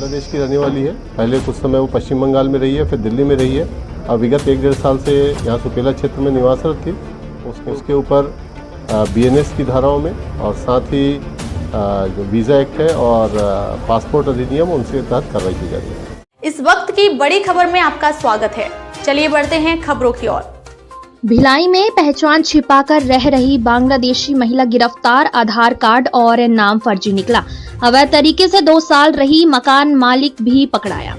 बांग्लादेश की रहने वाली है। पहले कुछ समय वो पश्चिम बंगाल में रही है, फिर दिल्ली में रही है। अब विगत 1-1.5 साल से यहाँ सुपेला क्षेत्र में निवासरत थी। उसके ऊपर BNS की धाराओं में और साथ ही जो वीज़ा एक्ट है और पासपोर्ट अधिनियम उनके तहत कार्रवाई की जा रही है। इस वक्त की बड़ी खबर में आपका स्वागत है। चलिए बढ़ते हैं खबरों की ओर। भिलाई में पहचान छिपाकर रह रही बांग्लादेशी महिला गिरफ्तार, आधार कार्ड और नाम फर्जी निकला। अवैध तरीके से 2 साल रही मकान मालिक भी पकड़ाया।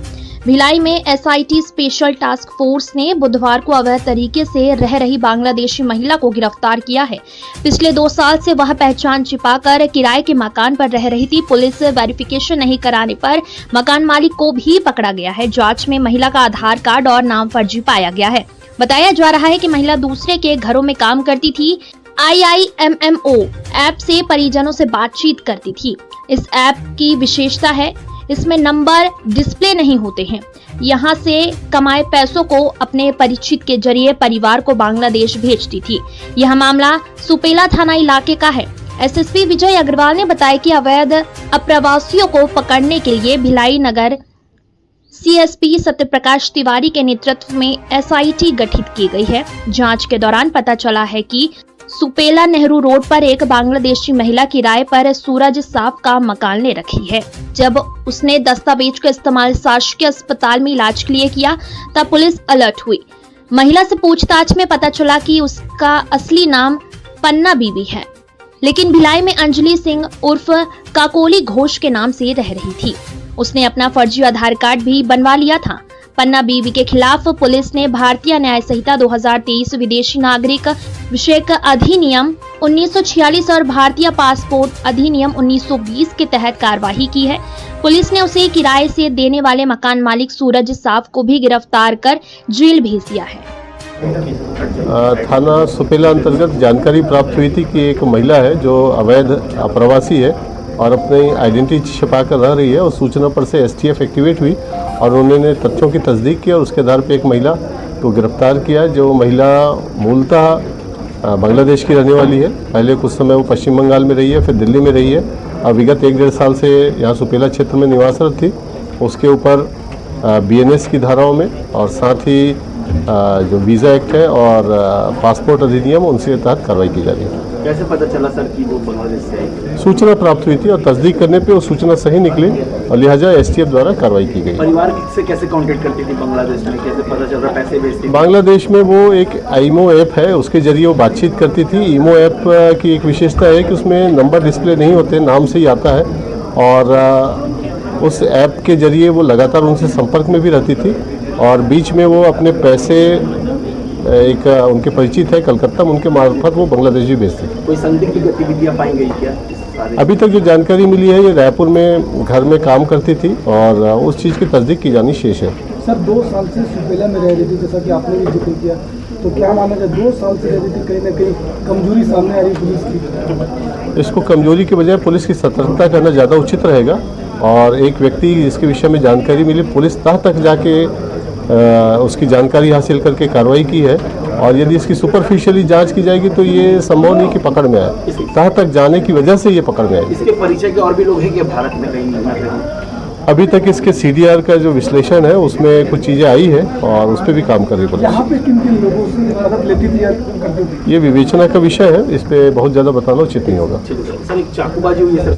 भिलाई में SIT स्पेशल टास्क फोर्स ने बुधवार को अवैध तरीके से रह रही बांग्लादेशी महिला को गिरफ्तार किया है। पिछले 2 साल से वह पहचान छिपाकर किराए के मकान पर रह रही थी। पुलिस वेरिफिकेशन नहीं कराने पर मकान मालिक को भी पकड़ा गया है। जांच में महिला का आधार कार्ड और नाम फर्जी पाया गया है। बताया जा रहा है कि महिला दूसरे के घरों में काम करती थी। IIMMO ऐप से परिजनों से बातचीत करती थी। इस ऐप की विशेषता है, इसमें नंबर डिस्प्ले नहीं होते हैं। यहाँ से कमाए पैसों को अपने परिचित के जरिए परिवार को बांग्लादेश भेजती थी। यह मामला सुपेला थाना इलाके का है। SSP विजय अग्रवाल ने बताया कि अवैध अप्रवासियों को पकड़ने के लिए भिलाई नगर CSP सत्यप्रकाश तिवारी के नेतृत्व में SIT गठित की गई है। जांच के दौरान पता चला है कि सुपेला नेहरू रोड पर एक बांग्लादेशी महिला किराए पर सूरज साफ का मकान ले रखी है। जब उसने दस्तावेज का इस्तेमाल शासकीय अस्पताल में इलाज के लिए किया तब पुलिस अलर्ट हुई। महिला से पूछताछ में पता चला कि उसका असली नाम पन्ना बीबी है, लेकिन भिलाई में अंजलि सिंह उर्फ काकोली घोष के नाम से रह रही थी। उसने अपना फर्जी आधार कार्ड भी बनवा लिया था। पन्ना बीबी के खिलाफ पुलिस ने भारतीय न्याय संहिता 2023, विदेशी नागरिक विषयक अधिनियम 1946 और भारतीय पासपोर्ट अधिनियम 1920 के तहत कार्रवाई की है। पुलिस ने उसे किराए से देने वाले मकान मालिक सूरज साफ को भी गिरफ्तार कर जेल भेज दिया है। थाना सुपेला अंतर्गत जानकारी प्राप्त हुई थी कि एक महिला है जो अवैध अप्रवासी है और अपनी आइडेंटिटी छिपाकर रह रही है। और सूचना पर से STF एक्टिवेट हुई और उन्होंने तथ्यों की तस्दीक की और उसके आधार पर एक महिला को गिरफ्तार किया। जो महिला मूलतः बांग्लादेश की रहने वाली है। पहले कुछ समय वो पश्चिम बंगाल में रही है, फिर दिल्ली में रही है। अब विगत 1-1.5 साल से यहाँ सुपेला क्षेत्र में निवासरत थी। उसके ऊपर BNS की धाराओं में और साथ ही जो वीज़ा एक्ट है और पासपोर्ट अधिनियम उनके तहत कार्रवाई की जा रही है। कैसे पता चला सर कि वो बांग्लादेश से आई? सूचना प्राप्त हुई थी और तस्दीक करने पे वो सूचना सही निकली और लिहाजा STF द्वारा कार्रवाई की गई। परिवार से कैसे कांटेक्ट करती थी बांग्लादेश में, कैसे पता चल रहा पैसे भेजती? बांग्लादेश में वो एक IMO ऐप है, उसके जरिए वो बातचीत करती थी। IMO ऐप की एक विशेषता है कि उसमें नंबर डिस्प्ले नहीं होते, नाम से ही आता है। और उस ऐप के जरिए वो लगातार उनसे संपर्क में भी रहती थी और बीच में वो अपने पैसे एक उनके परिचित है कलकत्ता में, उनके मार्फत वो बांग्लादेश भी भेजते थे। कोई संदिग्ध गतिविधियां पाई गई क्या? अभी तक जो जानकारी मिली है, ये रायपुर में घर में काम करती थी और उस चीज़ की तस्दीक की जानी शेष है। सर 2 साल से सुपेला में रह रही थी, जैसा कि आपने भी जिक्र किया, तो क्या माना जाए 2 साल से रह रही थी, कहीं ना कहीं कमजोरी सामने आ रही पुलिस की? इसको कमजोरी के बजाय पुलिस की सतर्कता करना ज़्यादा उचित रहेगा। और एक व्यक्ति जिसके विषय में जानकारी मिली, पुलिस तह तक जाके उसकी जानकारी हासिल करके कार्रवाई की है। और यदि इसकी सुपरफिशियली जांच की जाएगी तो ये संभव नहीं कि पकड़ में आए। तह तक जाने की वजह से ये पकड़ में आए। इसके परिचय के और भी लोग हैं कि भारत में कहीं? अभी तक इसके CDR का जो विश्लेषण है उसमें कुछ चीज़ें आई है और उस पर भी काम कर रही है। यहाँ पे किन-किन लोगों से मदद लेती थी या करती थी? ये विवेचना का विषय है, इस पर बहुत ज़्यादा बताना उचित नहीं होगा। सर एक चाकूबाजी हुई है सर।